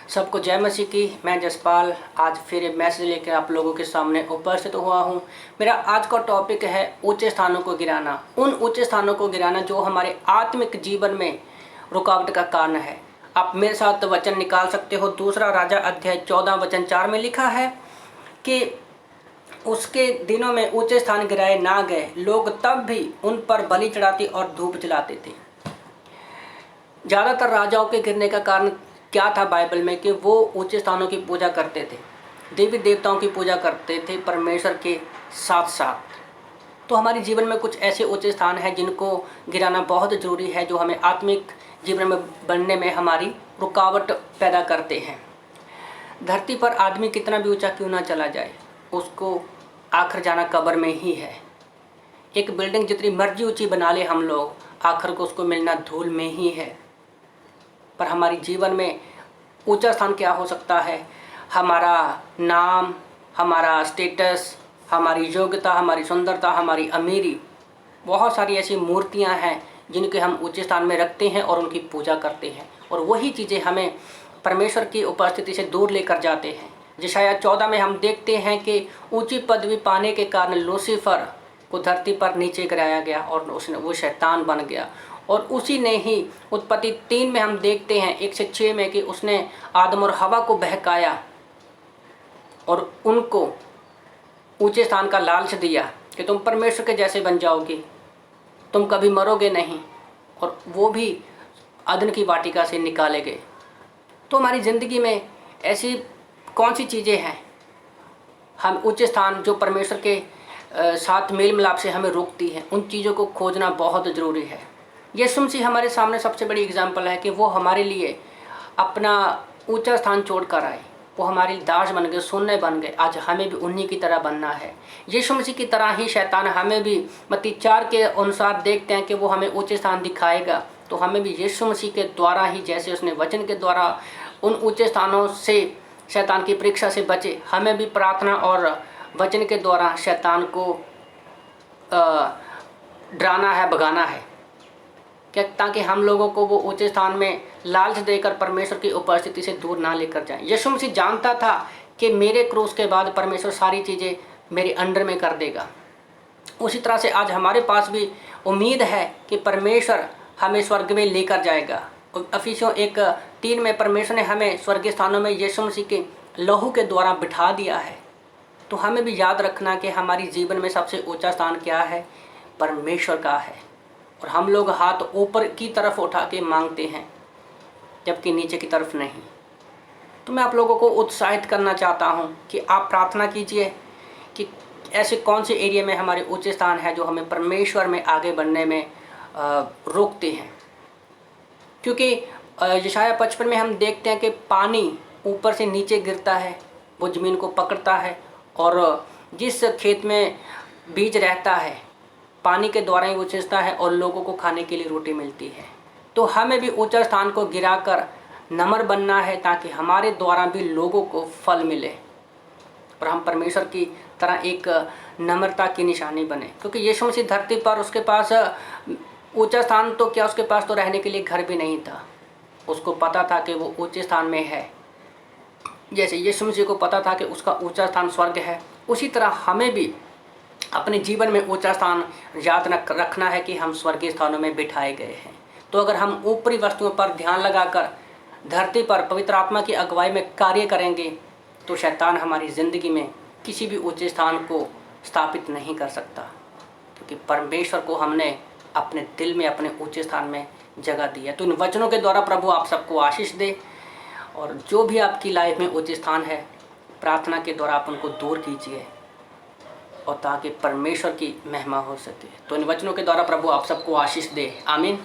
सबको जय मसीह की। मैं जसपाल आज फिर एक मैसेज लेकर आप लोगों के सामने उपस्थित हुआ हूँ। मेरा आज का टॉपिक है ऊंचे स्थानों को गिराना। उन ऊंचे स्थानों को गिराना जो हमारे आत्मिक जीवन में रुकावट का कारण है। आप मेरे साथ वचन निकाल सकते हो। दूसरा राजा अध्याय 14 वचन 4 में लिखा है कि उसके दिनों में ऊंचे स्थान गिराए ना गए, लोग तब भी उन पर बलि चढ़ाते और धूप जलाते थे। ज़्यादातर राजाओं के गिरने का कारण क्या था बाइबल में कि वो ऊंचे स्थानों की पूजा करते थे, देवी देवताओं की पूजा करते थे परमेश्वर के साथ साथ। तो हमारे जीवन में कुछ ऐसे ऊंचे स्थान हैं जिनको गिराना बहुत ज़रूरी है, जो हमें आत्मिक जीवन में बनने में हमारी रुकावट पैदा करते हैं। धरती पर आदमी कितना भी ऊंचा क्यों ना चला जाए, उसको आखिर जाना कब्र में ही है। एक बिल्डिंग जितनी मर्जी ऊंची बना ले हम लोग, आखिर को उसको मिलना धूल में ही है। पर हमारे जीवन में ऊंचा स्थान क्या हो सकता है? हमारा नाम, हमारा स्टेटस, हमारी योग्यता, हमारी सुंदरता, हमारी अमीरी। बहुत सारी ऐसी मूर्तियां हैं जिनके हम ऊंचे स्थान में रखते हैं और उनकी पूजा करते हैं, और वही चीज़ें हमें परमेश्वर की उपस्थिति से दूर लेकर जाते हैं। यशायाह 14 में हम देखते हैं कि ऊंची पदवी पाने के कारण लूसीफर को धरती पर नीचे गिराया गया और वो शैतान बन गया। और उसी ने ही उत्पत्ति 3 में हम देखते हैं 1 से 6 में कि उसने आदम और हवा को बहकाया और उनको ऊंचे स्थान का लालच दिया कि तुम परमेश्वर के जैसे बन जाओगे, तुम कभी मरोगे नहीं, और वो भी अदन की वाटिका से निकाले गए। तो हमारी ज़िंदगी में ऐसी कौन सी चीज़ें हैं हम ऊंचे स्थान जो परमेश्वर के साथ मेल मिलाप से हमें रोकती हैं, उन चीज़ों को खोजना बहुत ज़रूरी है। यीशु मसीह हमारे सामने सबसे बड़ी एग्जाम्पल है कि वो हमारे लिए अपना ऊंचा स्थान छोड़ कर आए। वो हमारे दास बन गए, सोने बन गए। आज हमें भी उन्हीं की तरह बनना है। यीशु मसीह की तरह ही शैतान हमें भी मत्ती 4 के अनुसार देखते हैं कि वो हमें ऊंचे स्थान दिखाएगा। तो हमें भी यीशु मसीह के द्वारा ही, जैसे उसने वचन के द्वारा उन ऊंचे स्थानों से शैतान की परीक्षा से बचे, हमें भी प्रार्थना और वचन के द्वारा शैतान को डराना है, भगाना है, क्या ताकि हम लोगों को वो ऊंचे स्थान में लालच देकर परमेश्वर की उपस्थिति से दूर ना लेकर जाए। यीशु मसीह जानता था कि मेरे क्रूस के बाद परमेश्वर सारी चीज़ें मेरे अंडर में कर देगा। उसी तरह से आज हमारे पास भी उम्मीद है कि परमेश्वर हमें स्वर्ग में लेकर जाएगा। इफिसियों 1:3 में परमेश्वर ने हमें स्वर्गीय स्थानों में यीशु मसीह के लहू के द्वारा बिठा दिया है। तो हमें भी याद रखना कि हमारी जीवन में सबसे ऊंचा स्थान क्या है? परमेश्वर का है। और हम लोग हाथ ऊपर की तरफ उठा के मांगते हैं, जबकि नीचे की तरफ नहीं। तो मैं आप लोगों को उत्साहित करना चाहता हूं कि आप प्रार्थना कीजिए कि ऐसे कौन से एरिया में हमारे ऊंचे स्थान है जो हमें परमेश्वर में आगे बढ़ने में रोकते हैं। क्योंकि यशायाह 55 में हम देखते हैं कि पानी ऊपर से नीचे गिरता है, वो ज़मीन को पकड़ता है, और जिस खेत में बीज रहता है पानी के द्वारा ही वो सिंचता है और लोगों को खाने के लिए रोटी मिलती है। तो हमें भी ऊंचा स्थान को गिराकर नम्र बनना है, ताकि हमारे द्वारा भी लोगों को फल मिले और हम परमेश्वर की तरह एक नम्रता की निशानी बने। क्योंकि यीशु मसीह धरती पर, उसके पास ऊंचा स्थान तो क्या, उसके पास तो रहने के लिए घर भी नहीं था। उसको पता था कि वो ऊंचे स्थान में है। जैसे यीशु मसीह को पता था कि उसका ऊंचा स्थान स्वर्ग है, उसी तरह हमें भी अपने जीवन में ऊंचा स्थान याद रखना है कि हम स्वर्गीय स्थानों में बिठाए गए हैं। तो अगर हम ऊपरी वस्तुओं पर ध्यान लगाकर धरती पर पवित्र आत्मा की अगुवाई में कार्य करेंगे, तो शैतान हमारी ज़िंदगी में किसी भी ऊंचे स्थान को स्थापित नहीं कर सकता। क्योंकि परमेश्वर को हमने अपने दिल में, अपने ऊंचे स्थान में जगह दी है। तो इन वचनों के द्वारा प्रभु आप सबको आशीष दे, और जो भी आपकी लाइफ में ऊंचे स्थान है, प्रार्थना के द्वारा आप उनको दूर कीजिए, और ताकि परमेश्वर की महिमा हो सके। तो इन वचनों के द्वारा प्रभु आप सबको आशीष दे। आमीन।